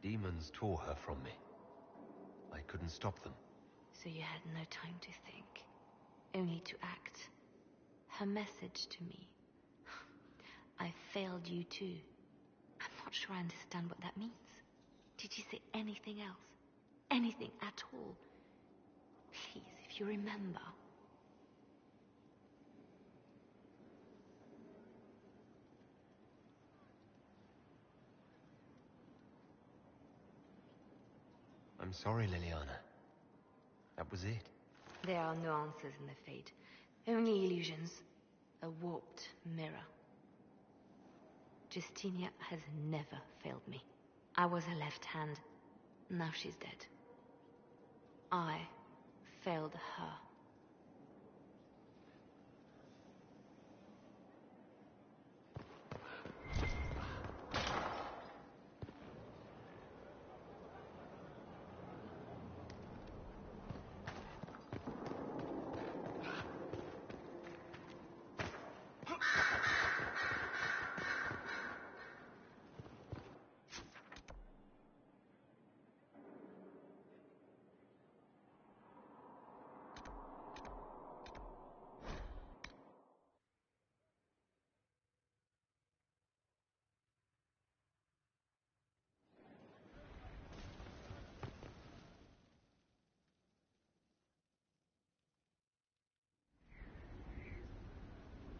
demons tore her from me. I couldn't stop them. So you had no time to think, only to act. Her message to me. I failed you too. I'm not sure I understand what that means. Did you say anything else? Anything at all? Please, if you remember. I'm sorry, Liliana. That was it. There are no answers in the Fate. Only illusions. A warped mirror. Justinia has never failed me. I was her left hand. Now she's dead. I failed her.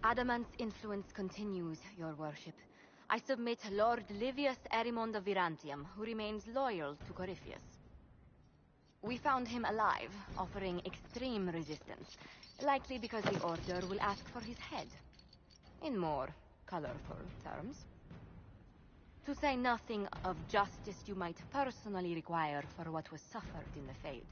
Adamant's influence continues, your worship. I submit Lord Livius Erimond of Virantium, who remains loyal to Corypheus. We found him alive, offering extreme resistance, likely because the Order will ask for his head. In more colorful terms. To say nothing of justice you might personally require for what was suffered in the Fade.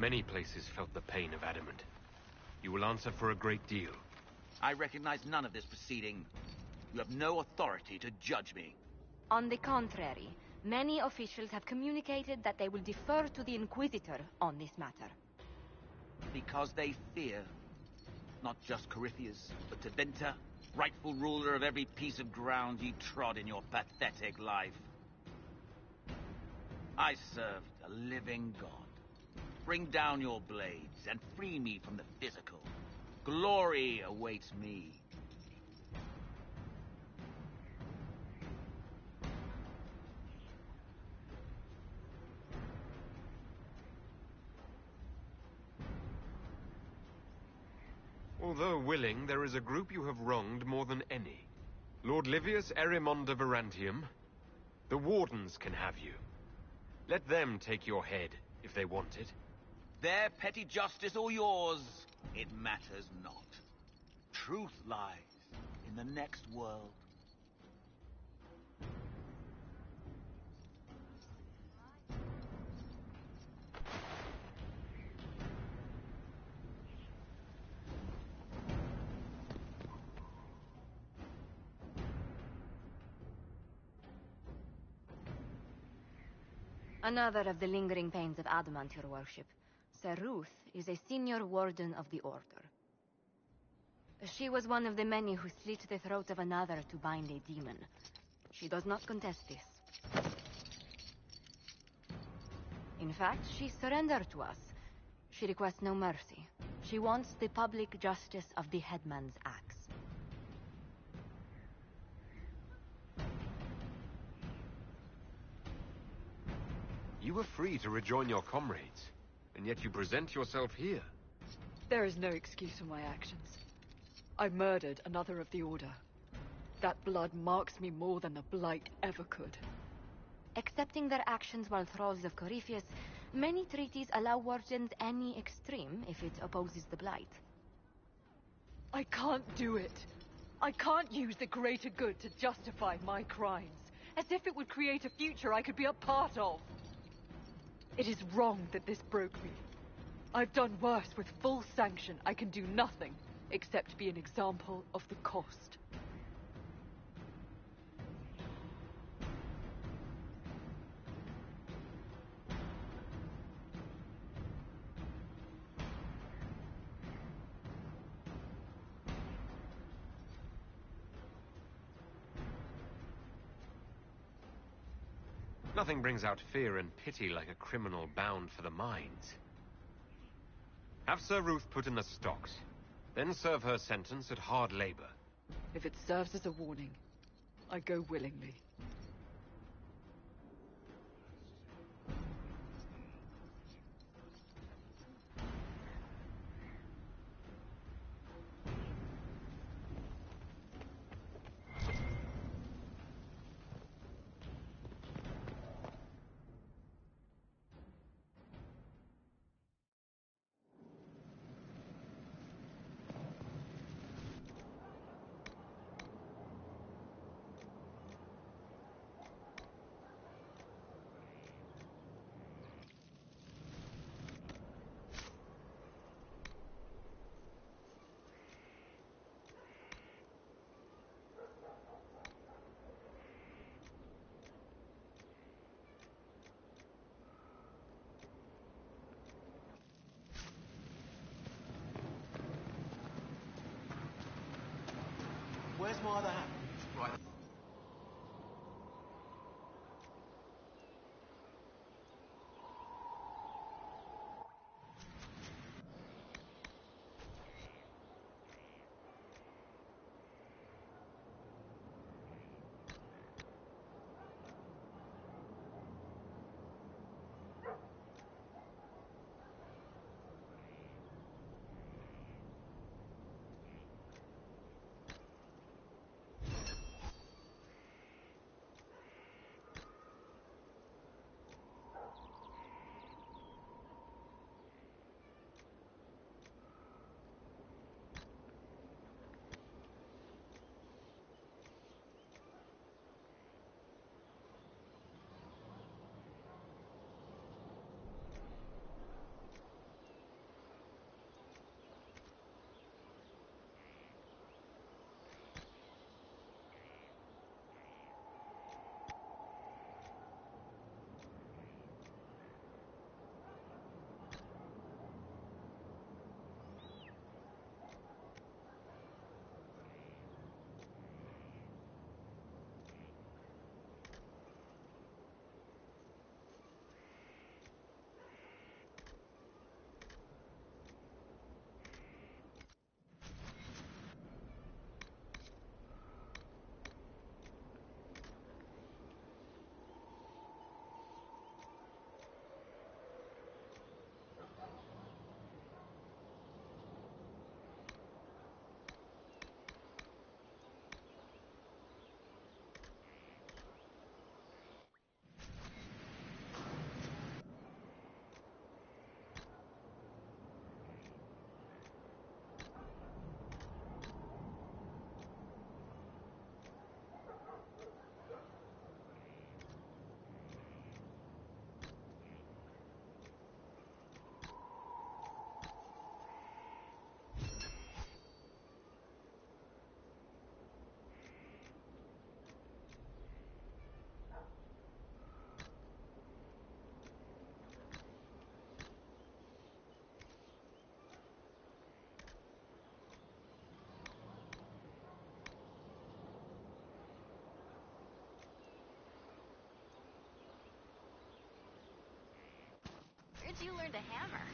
Many places felt the pain of Adamant. You will answer for a great deal. I recognize none of this proceeding. You have no authority to judge me. On the contrary, many officials have communicated that they will defer to the Inquisitor on this matter. Because they fear. Not just Corypheus, but Tevinter, rightful ruler of every piece of ground ye trod in your pathetic life. I served a living god. Bring down your blades and free me from the physical. Glory awaits me. Although willing, there is a group you have wronged more than any. Lord Livius Erimond of Virantium. The Wardens can have you. Let them take your head, if they want it. Their petty justice or yours, it matters not. Truth lies in the next world. Another of the lingering pains of Adamant, your worship. Sir Ruth is a senior warden of the Order. She was one of the many who slit the throat of another to bind a demon. She does not contest this. In fact, she surrendered to us. She requests no mercy. She wants the public justice of the headman's axe. You were free to rejoin your comrades, and yet you present yourself here. There is no excuse for my actions. I murdered another of the Order. That blood marks me more than the Blight ever could. Accepting their actions while thralls of Corypheus, many treaties allow wardens any extreme if it opposes the Blight. I can't do it. I can't use the greater good to justify my crimes, as if it would create a future I could be a part of. It is wrong that this broke me. I've done worse with full sanction. I can do nothing except be an example of the cost. Nothing brings out fear and pity like a criminal bound for the mines. Have Sir Ruth put in the stocks, then serve her sentence at hard labor. If it serves as a warning, I go willingly. Where's my other hat? Right. Where'd you learn to hammer?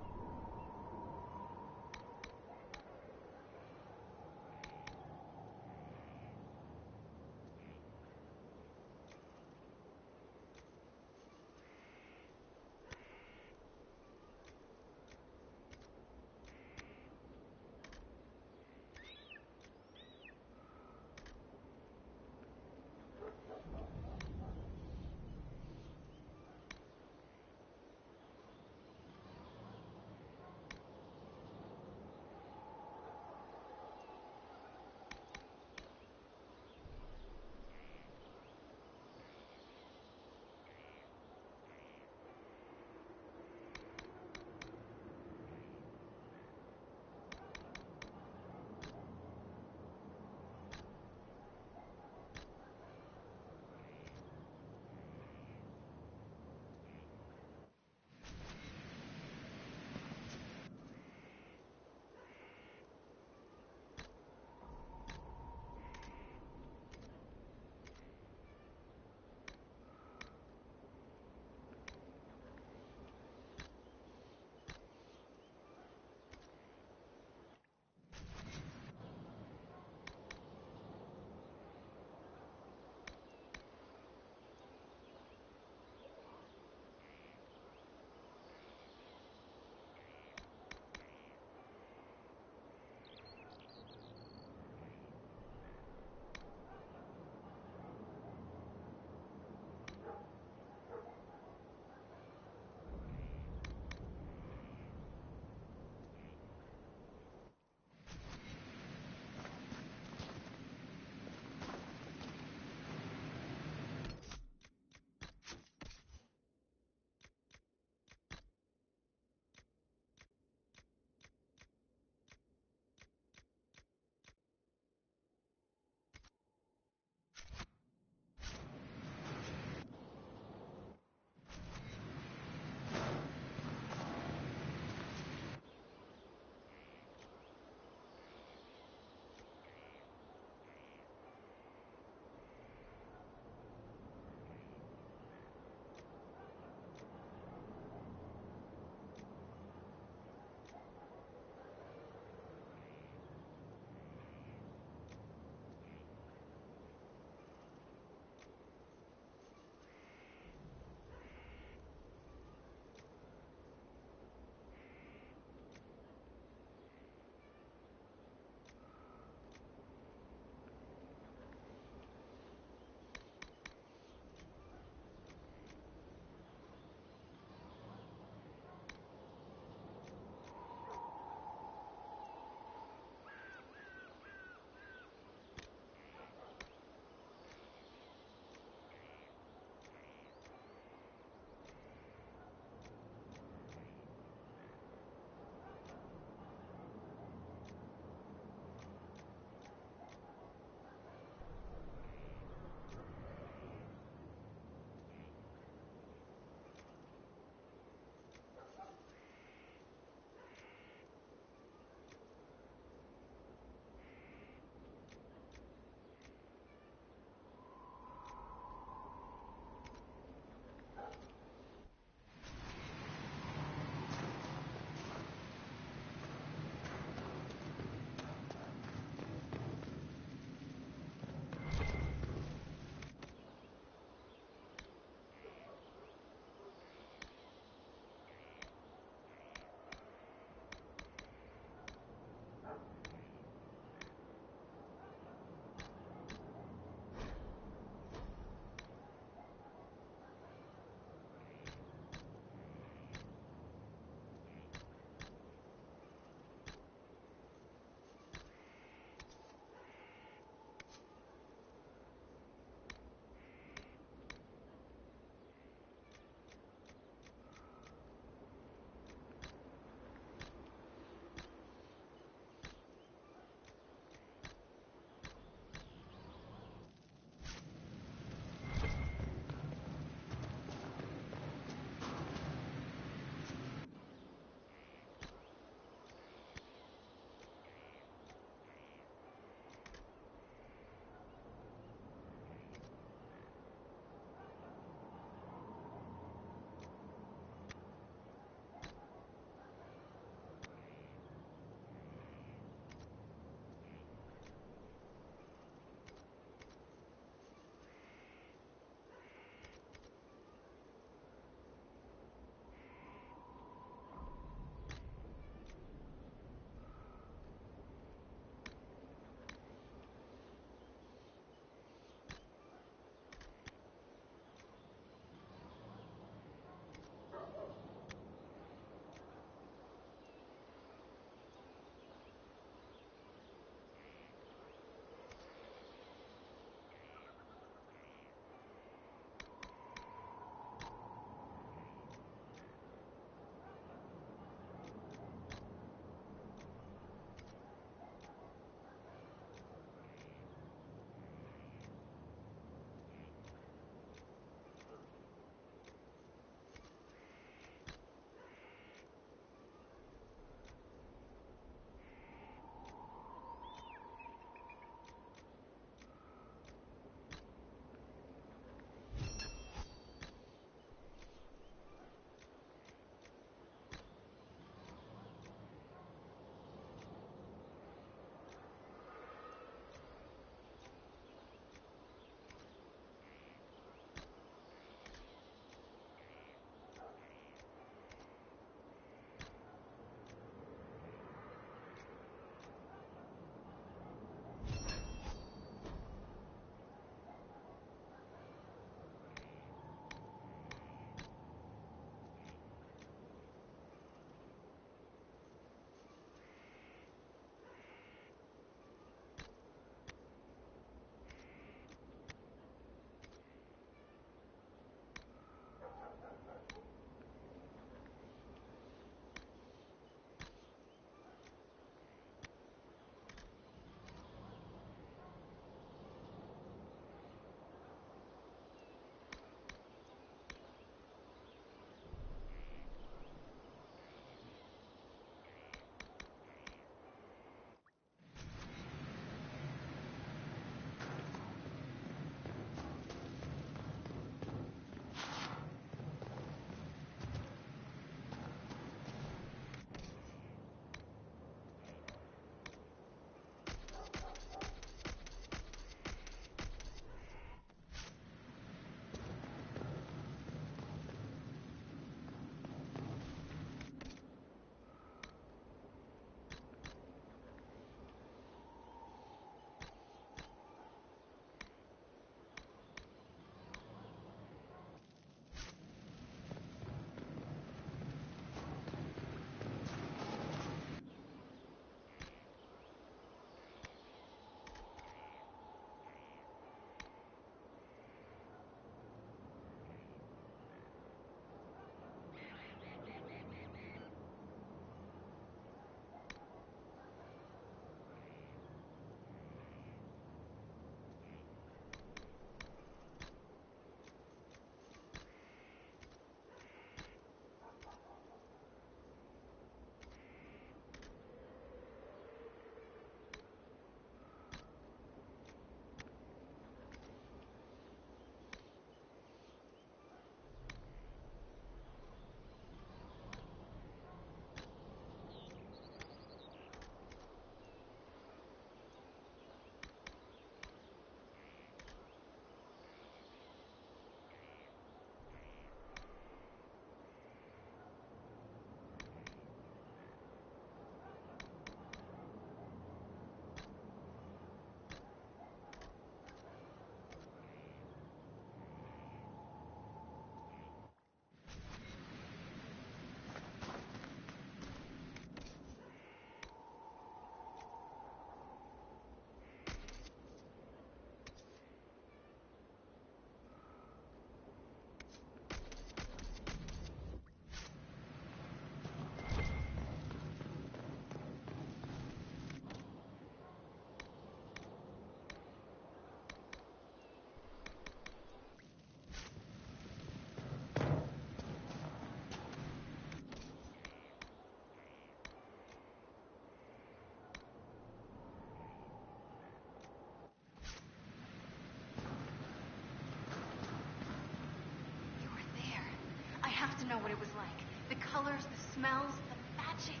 what it was like. The colors, the smells, the magic.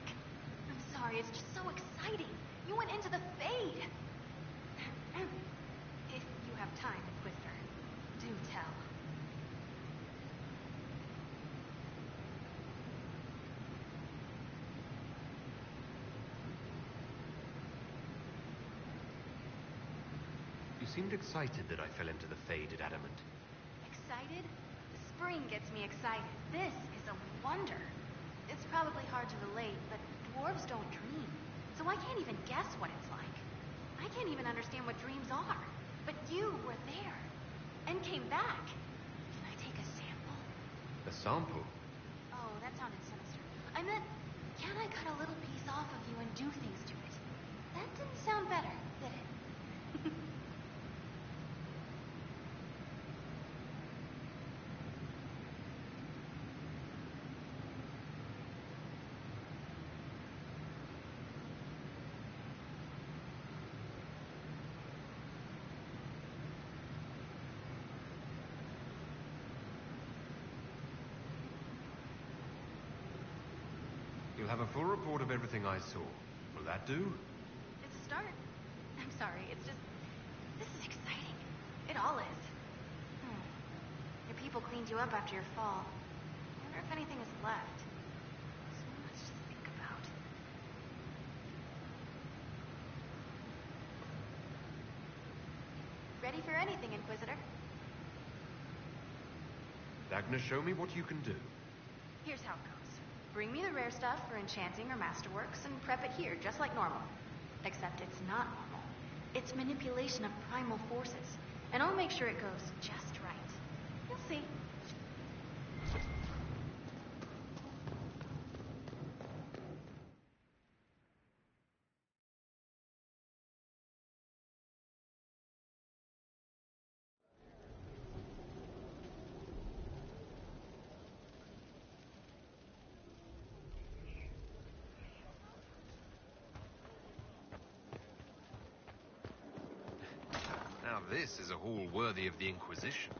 I'm sorry, it's just so exciting. You went into the Fade. If you have time, Inquisitor, do tell. You seemed excited that I fell into the Faded Adamant. Excited? The spring gets me excited. This is a wonder. It's probably hard to relate, but dwarves don't dream. So I can't even guess what it's like. I can't even understand what dreams are. But you were there. And came back. Can I take a sample? A sample? Oh, that sounded sinister. I meant, can I cut a little piece off of you and do things to it? That didn't sound better, did it? You'll have a full report of everything I saw. Will that do? It's a start. I'm sorry, it's just... This is exciting. It all is. Your people cleaned you up after your fall. I wonder if anything is left. So much to think about. Ready for anything, Inquisitor? Dagna, show me what you can do. Here's how it goes. Bring me the rare stuff for enchanting or masterworks and prep it here, just like normal. Except it's not normal. It's manipulation of primal forces. And I'll make sure it goes just right. You'll see. Now this is a hall worthy of the Inquisition.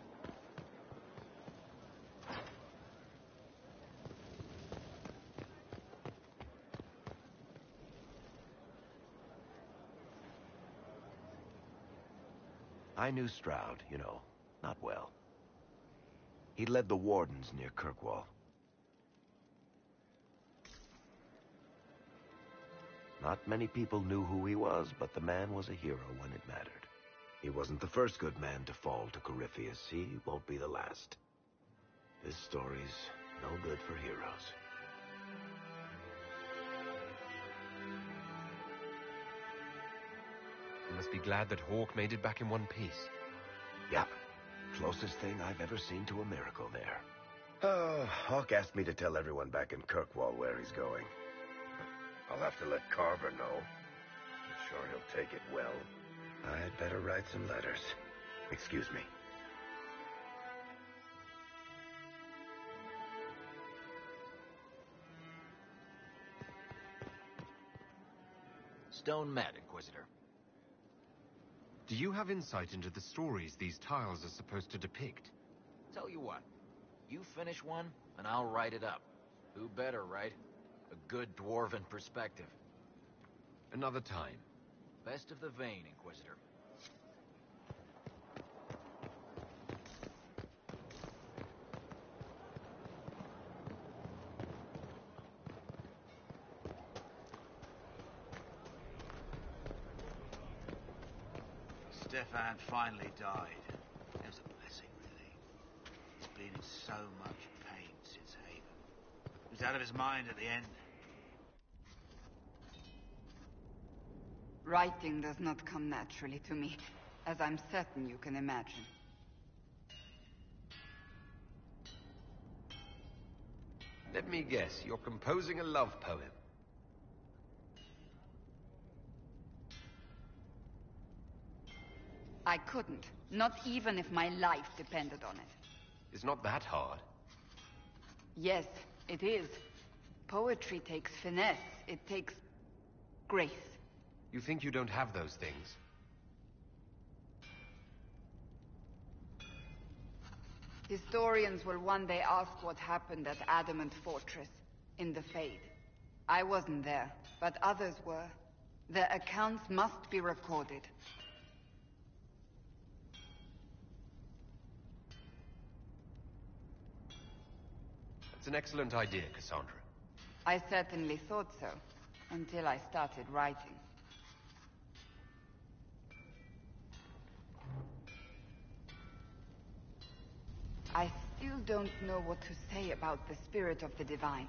I knew Stroud, you know, not well. He led the Wardens near Kirkwall. Not many people knew who he was, but the man was a hero when it mattered. He wasn't the first good man to fall to Corypheus. He won't be the last. This story's no good for heroes. You must be glad that Hawk made it back in one piece. Yep. Closest thing I've ever seen to a miracle there. Oh, Hawk asked me to tell everyone back in Kirkwall where he's going. I'll have to let Carver know. I'm sure he'll take it well. I'd better write some letters. Excuse me. Stone met, Inquisitor. Do you have insight into the stories these tiles are supposed to depict? Tell you what, you finish one, and I'll write it up. Who better, right? A good dwarven perspective. Another time. Best of the vein, Inquisitor. Stefan finally died. It was a blessing, really. He's been in so much pain since Haven. He was out of his mind at the end. Writing does not come naturally to me, as I'm certain you can imagine. Let me guess, you're composing a love poem. I couldn't, not even if my life depended on it. It's not that hard. Yes, it is. Poetry takes finesse, it takes grace. You think you don't have those things? Historians will one day ask what happened at Adamant Fortress, in the Fade. I wasn't there, but others were. Their accounts must be recorded. That's an excellent idea, Cassandra. I certainly thought so, until I started writing. I still don't know what to say about the spirit of the divine.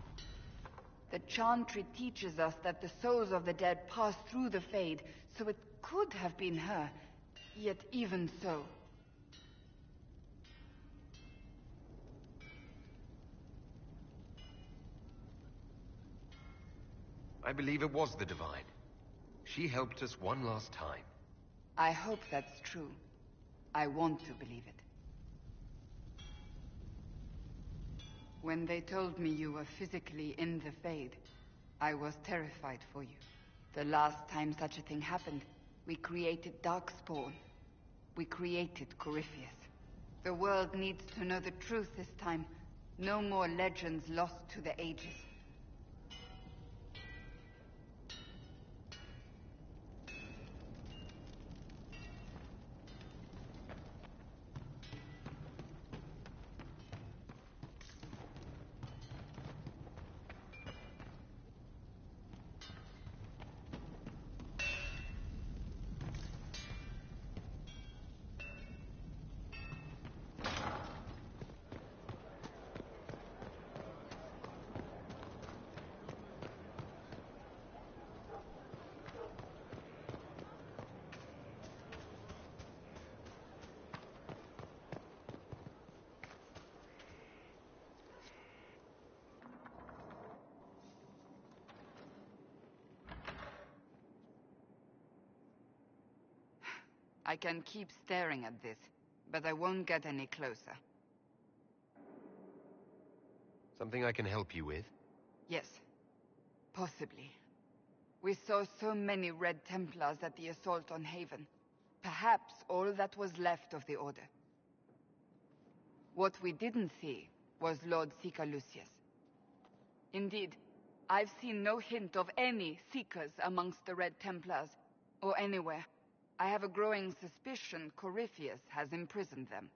The Chantry teaches us that the souls of the dead pass through the Fade, so it could have been her. Yet even so... I believe it was the Divine. She helped us one last time. I hope that's true. I want to believe it. When they told me you were physically in the Fade, I was terrified for you. The last time such a thing happened, we created Darkspawn. We created Corypheus. The world needs to know the truth this time. No more legends lost to the ages. I can keep staring at this, but I won't get any closer. Something I can help you with? Yes. Possibly. We saw so many Red Templars at the assault on Haven. Perhaps all that was left of the Order. What we didn't see was Lord Seeker Lucius. Indeed, I've seen no hint of any Seekers amongst the Red Templars, or anywhere. I have a growing suspicion Corypheus has imprisoned them.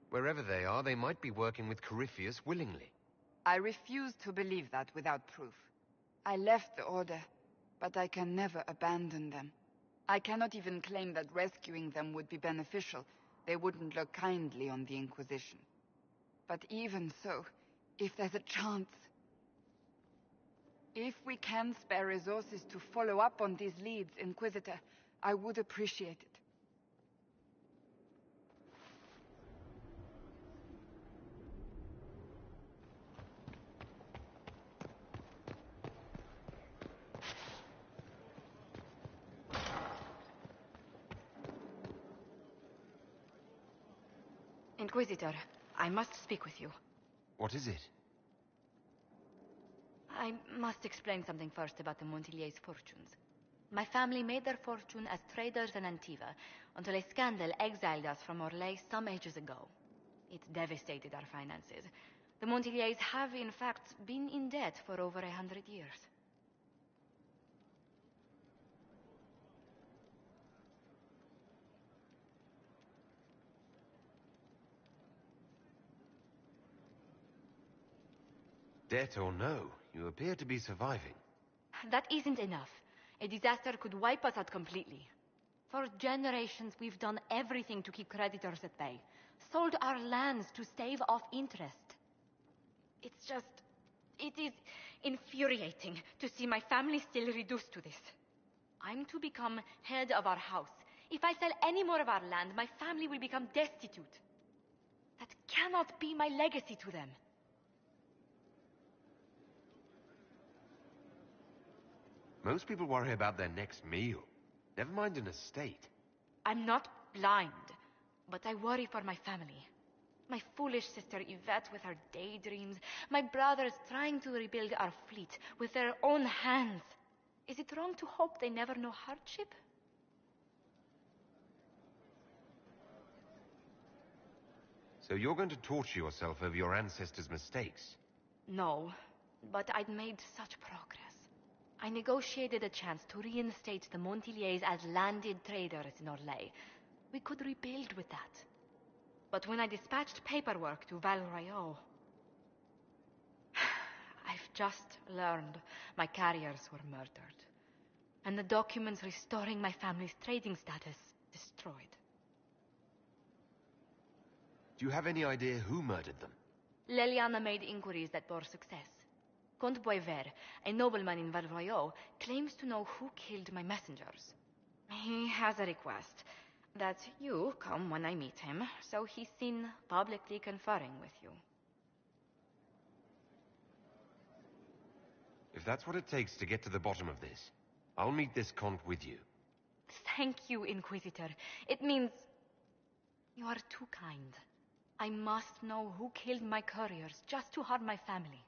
Wherever they are, they might be working with Corypheus willingly. I refuse to believe that without proof. I left the Order, but I can never abandon them. I cannot even claim that rescuing them would be beneficial. They wouldn't look kindly on the Inquisition. But even so, if there's a chance... If we can spare resources to follow up on these leads, Inquisitor, I would appreciate it. Inquisitor, I must speak with you. What is it? I must explain something first about the Montillier's fortunes. My family made their fortune as traders in Antiva, until a scandal exiled us from Orlais some ages ago. It devastated our finances. The Montillier's have, in fact, been in debt for over 100 years. Debt or no, you appear to be surviving. That isn't enough. A disaster could wipe us out completely. For generations, we've done everything to keep creditors at bay. Sold our lands to stave off interest. It is infuriating to see my family still reduced to this. I'm to become head of our house. If I sell any more of our land, my family will become destitute. That cannot be my legacy to them. Most people worry about their next meal. Never mind an estate. I'm not blind, but I worry for my family. My foolish sister Yvette with her daydreams. My brothers trying to rebuild our fleet with their own hands. Is it wrong to hope they never know hardship? So you're going to torture yourself over your ancestors' mistakes? No, but I'd made such progress. I negotiated a chance to reinstate the Montiliers as landed traders in Orlais. We could rebuild with that. But when I dispatched paperwork to Val Royeaux, I've just learned my carriers were murdered, and the documents restoring my family's trading status destroyed. Do you have any idea who murdered them? Leliana made inquiries that bore success. Comte Boisvert, a nobleman in Val Royeaux, claims to know who killed my messengers. He has a request that you come when I meet him, so he's seen publicly conferring with you. If that's what it takes to get to the bottom of this, I'll meet this Comte with you. Thank you, Inquisitor. It means you are too kind. I must know who killed my couriers just to harm my family.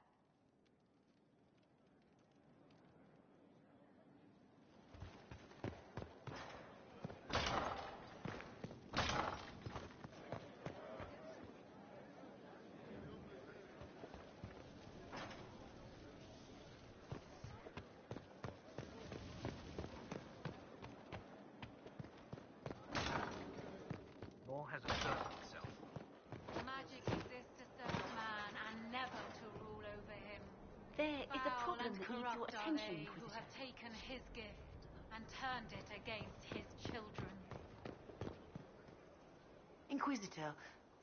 More has observed itself. Magic exists to serve man and never to rule over him. There is a Foul problem and that needs your corrupt are attention, they who Inquisitor. have taken his gift and turned it against his children. Inquisitor,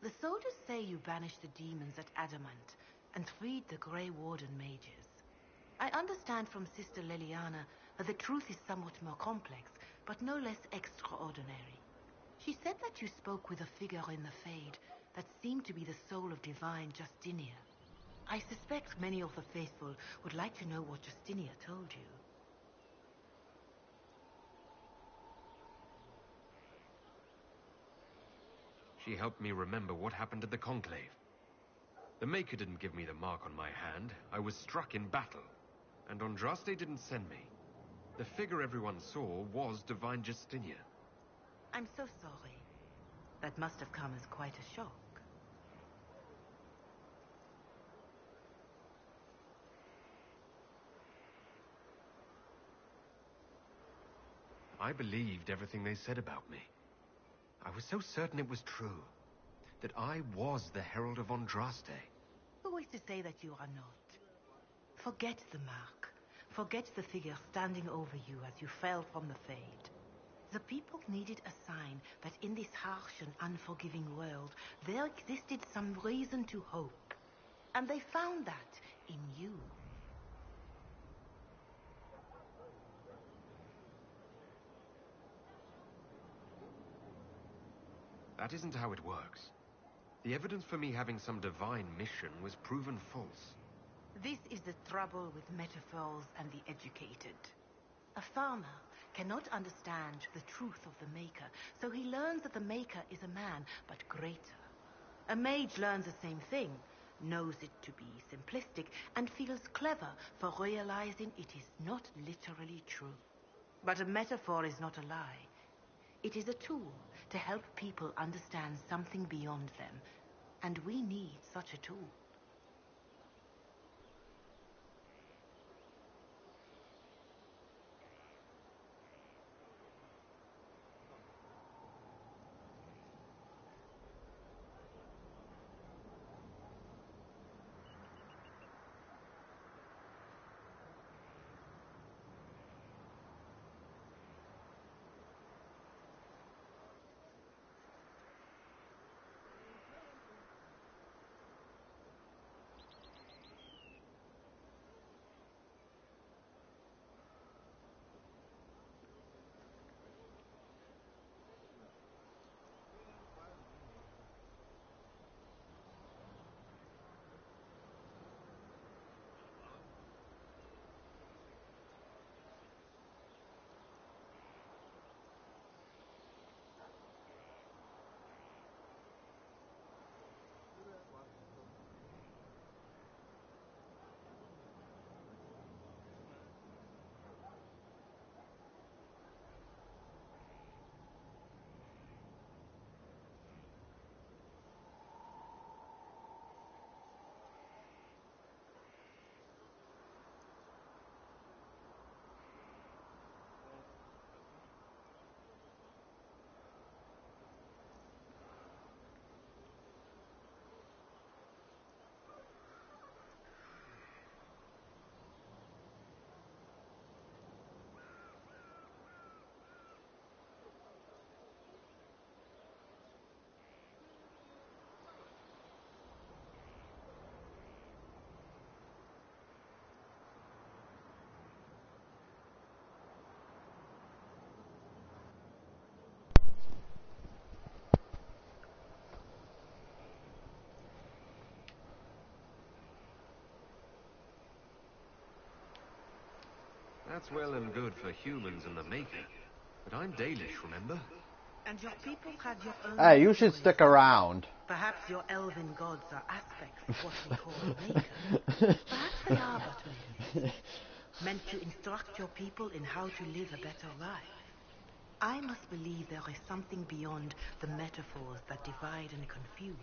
the soldiers say you banished the demons at Adamant and freed the Grey Warden mages. I understand from Sister Leliana that the truth is somewhat more complex, but no less extraordinary. She said that you spoke with a figure in the Fade that seemed to be the soul of divine Justinia. I suspect many of the faithful would like to know what Justinia told you. She helped me remember what happened at the Conclave. The Maker didn't give me the mark on my hand. I was struck in battle. And Andraste didn't send me. The figure everyone saw was Divine Justinia. I'm so sorry. That must have come as quite a shock. I believed everything they said about me. I was so certain it was true. That I was the Herald of Andraste. Who is to say that you are not? Forget the mark. Forget the figure standing over you as you fell from the Fade. The people needed a sign that in this harsh and unforgiving world, there existed some reason to hope. And they found that in you. That isn't how it works. The evidence for me having some divine mission was proven false. This is the trouble with metaphors and the educated. A farmer cannot understand the truth of the Maker, so he learns that the Maker is a man, but greater. A mage learns the same thing, knows it to be simplistic, and feels clever for realizing it is not literally true. But a metaphor is not a lie. It is a tool to help people understand something beyond them, and we need such a tool. That's well and good for humans and the Maker. But I'm Dalish, remember? And your people had your own... Hey, you should stick around. Perhaps your elven gods are aspects of what we call Maker. Perhaps they are but myths, meant to instruct your people in how to live a better life. I must believe there is something beyond the metaphors that divide and confuse.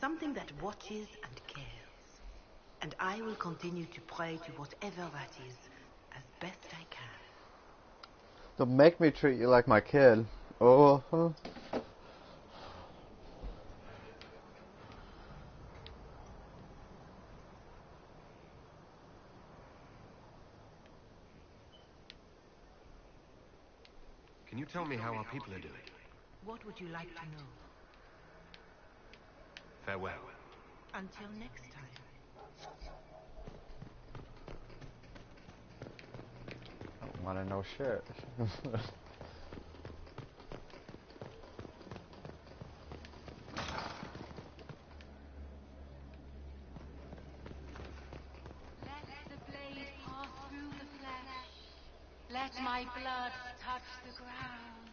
Something that watches and cares. And I will continue to pray to whatever that is, as best I can. Don't make me treat you like my kid. Oh. Can you tell me how our people are doing? What would you like to know? Farewell. Until next time. I don't want to know shit. Let my blood touch the ground.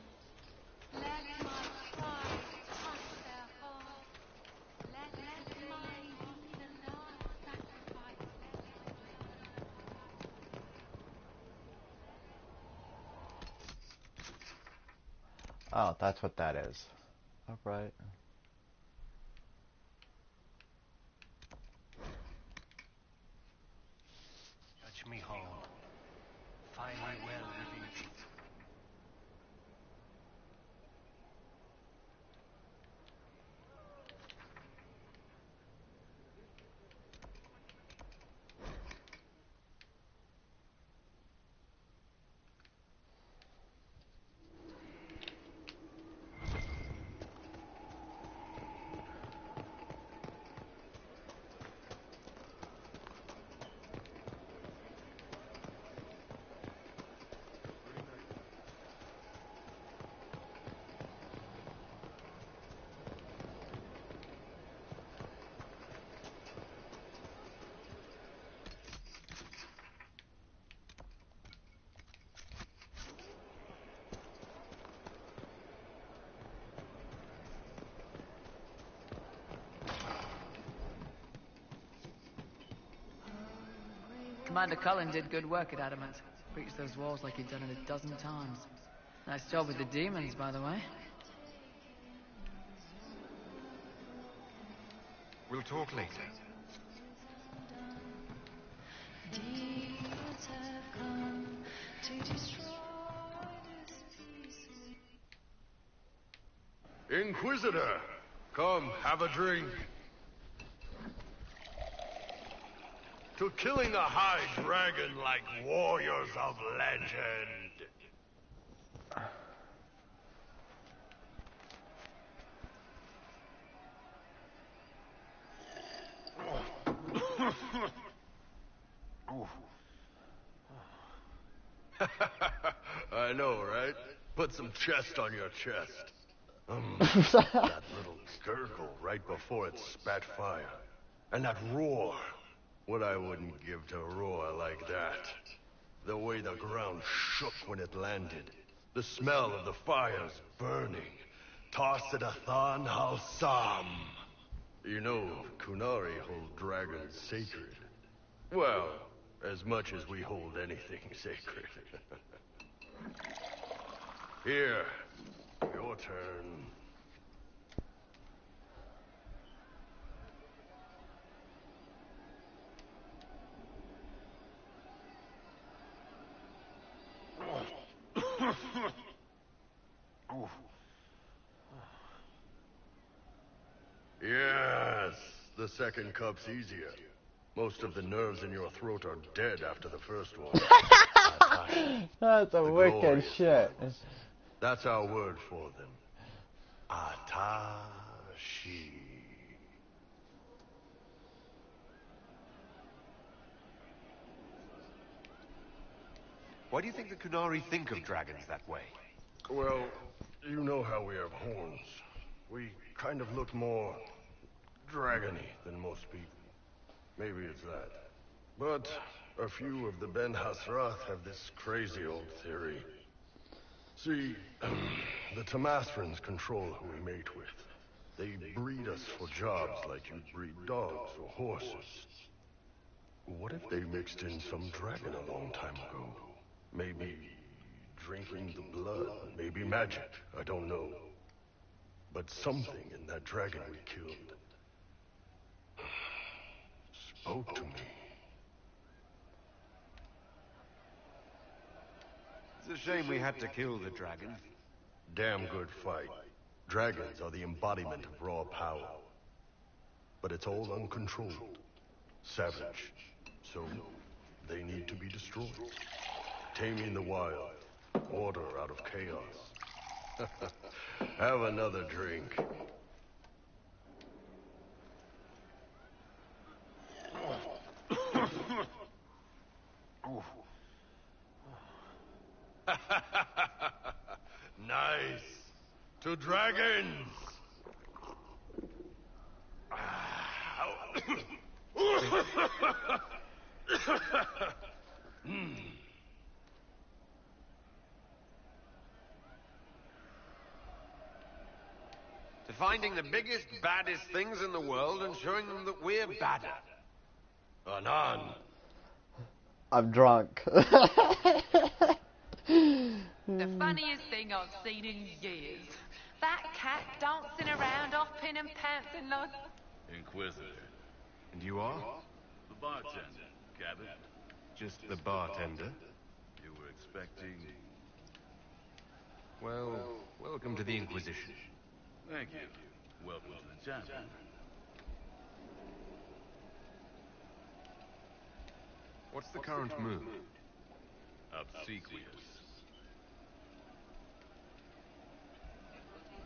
Let my pride touch their hearts. Let the flame be the last sacrifice. Oh, that's what that is. Alright. Judge me home. Find me well within truth. Commander Cullen did good work at Adamant. Breached those walls like he'd done it a dozen times. Nice job with the demons, by the way. We'll talk later. Inquisitor, come, have a drink. To killing a high dragon like warriors of legend. I know, right? Put some chest on your chest. That little gurgle right before it spat fire. And that roar. What I wouldn't give to roar like that. The way the ground shook when it landed. The smell of the fires burning. Toss-it-a-thon Halsam. You know, Kunari hold dragons sacred. Well, as much as we hold anything sacred. Here, your turn. Yes, the second cup's easier. Most of the nerves in your throat are dead after the first one. That's a wicked shit. That's our word for them. Atashi. Why do you think the Kunari think of dragons that way? Well, you know how we have horns. We kind of look more dragony than most people. Maybe it's that. But A few of the Ben Hasrath have this crazy old theory. See, the Tamasrans control who we mate with. They breed us for jobs like you'd breed dogs or horses. What if they mixed in some dragon a long time ago? Maybe drinking the blood, maybe magic, I don't know. But something in that dragon we killed spoke to me. It's a shame we had to kill the dragon. Damn good fight. Dragons are the embodiment of raw power. But it's all uncontrolled. Savage. So, they need to be destroyed. Taming the wild. Order out of chaos. Have another drink. Nice. To dragons. To finding the biggest, baddest things in the world and showing them that we're badder. Anan. I'm drunk. The funniest thing I've seen in years. That cat dancing around off pin and pants and like... Inquisitor. And you are? The bartender, Cabin. Just the bartender? You were expecting... Well, welcome to the Inquisition. Thank you. Welcome to the champion. What's the current mood? Obsequious.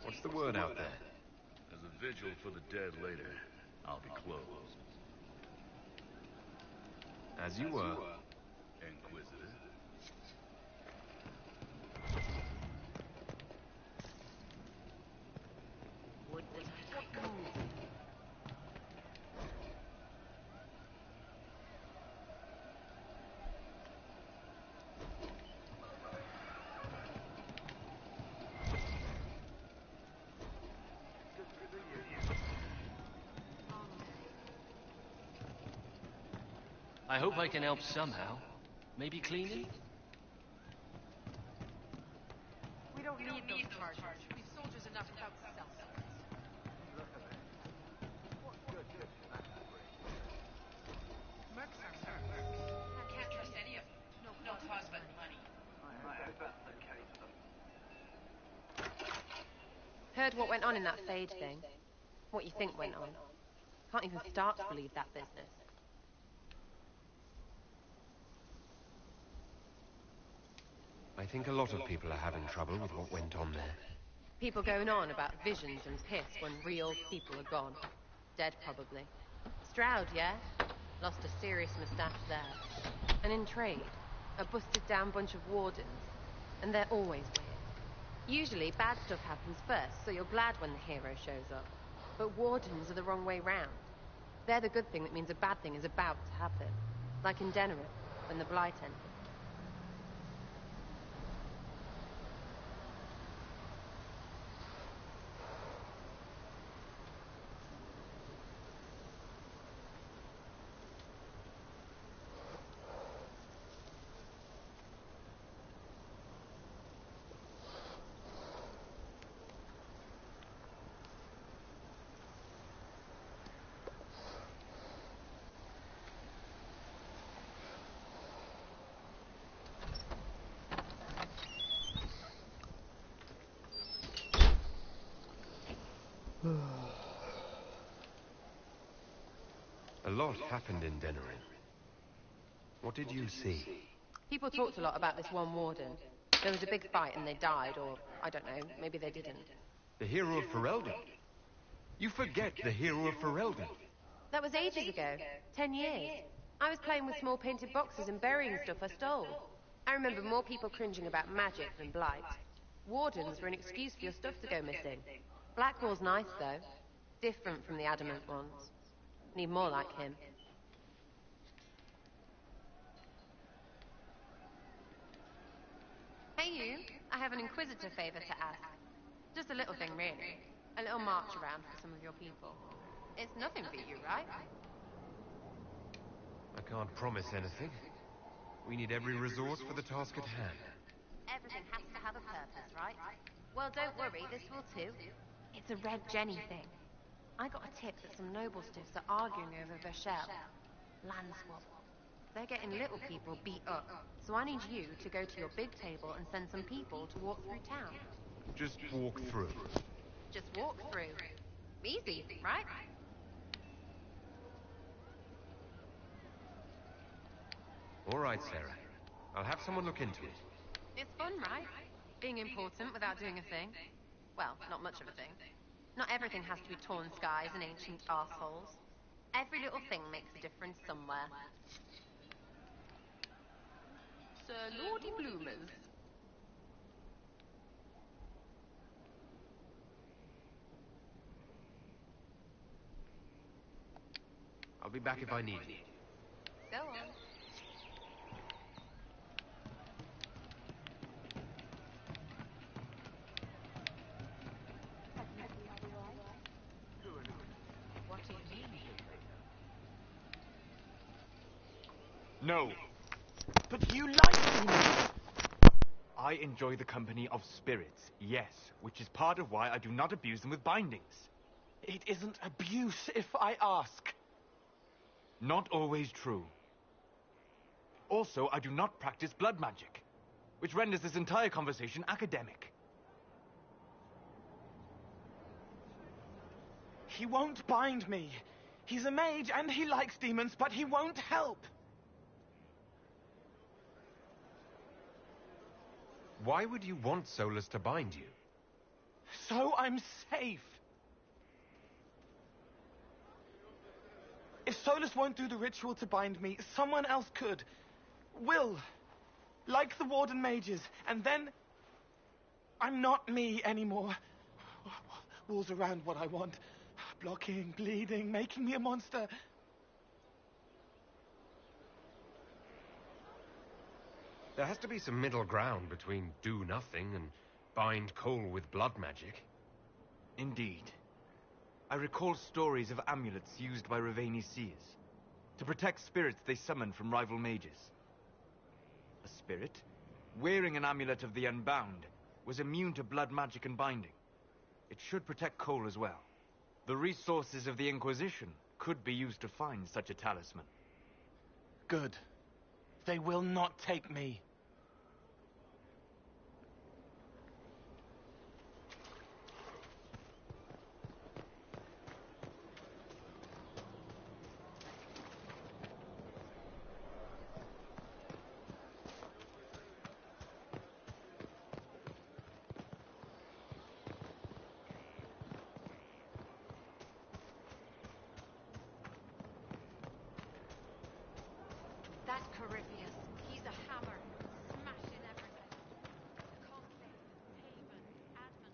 What's the word out there? There's a vigil for the dead later. I'll be closed. As you were. Inquisitor. I hope I can help somehow. Maybe cleaning? We don't need those charges. We've soldiers enough without self-service. Mercs are mercs. Can't trust any of them. No cause but money. Heard what went on in that Fade thing. What you think went on. Can't even start to believe that business. I think a lot of people are having trouble with what went on there. People going on about visions and piss when real people are gone. Dead, probably. Stroud, yeah? Lost a serious moustache there. And in trade, a busted-down bunch of wardens. And they're always weird. Usually, bad stuff happens first, so you're glad when the hero shows up. But wardens are the wrong way round. They're the good thing that means a bad thing is about to happen. Like in Denerim, when the Blight ended. A lot happened in Denerim. What did you see? People talked a lot about this one warden. There was a big fight and they died, or, I don't know, maybe they didn't. The hero of Ferelden? You forget the hero of Ferelden. That was ages ago. 10 years. I was playing with small painted boxes and burying stuff I stole. I remember more people cringing about magic than blight. Wardens were an excuse for your stuff to go missing. Blackwall's nice, though. Different from the adamant ones. Need more like him. Hey you, I have an Inquisitor favor to ask. Just a little thing really. A little march around for some of your people. It's nothing for you, right? I can't promise anything. We need every resource for the task at hand. Everything has to have a purpose, right? Well, don't worry, this will too. It's a Red Jenny thing. I got a tip that some noble stiffs are arguing over Vashel. Land swap. They're getting little people beat up. So I need you to go to your big table and send some people to walk through town. Just walk through. Just walk through. Easy, right? All right, Sarah. I'll have someone look into it. It's fun, right? Being important without doing a thing. Well, not much of a thing. Not everything has to be torn skies and ancient arseholes. Every little thing makes a difference somewhere. Sir Lordy Bloomers. I'll be back if I need you. Go on. What do you mean? No. But you like me! I enjoy the company of spirits, yes, which is part of why I do not abuse them with bindings. It isn't abuse if I ask. Not always true. Also, I do not practice blood magic, which renders this entire conversation academic. He won't bind me. He's a mage and he likes demons, but he won't help. Why would you want Solus to bind you? So I'm safe. If Solus won't do the ritual to bind me, someone else could. Will. Like the Warden mages. And then I'm not me anymore. Walls around what I want. Blocking, bleeding, making me a monster. There has to be some middle ground between do nothing and bind Cole with blood magic. Indeed. I recall stories of amulets used by Raveni seers to protect spirits they summoned from rival mages. A spirit, wearing an amulet of the Unbound, was immune to blood magic and binding. It should protect Cole as well. The resources of the Inquisition could be used to find such a talisman. Good. They will not take me. That Corypheus, he's a hammer, smashing everything. The Conclave, Haven, Advent.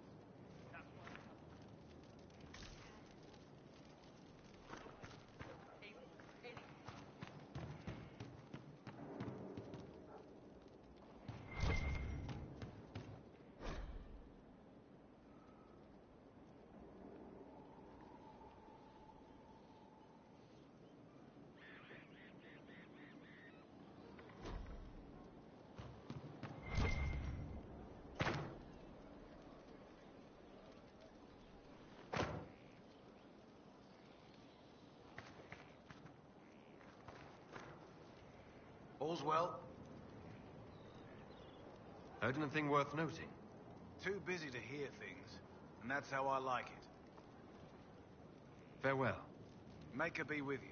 All's well? Heard anything worth noting? Too busy to hear things, and that's how I like it. Farewell. Maker be with you.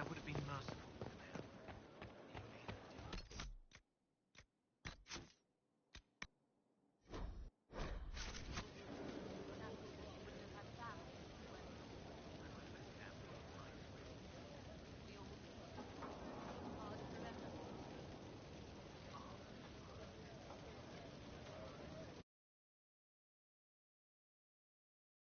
would have been merciful.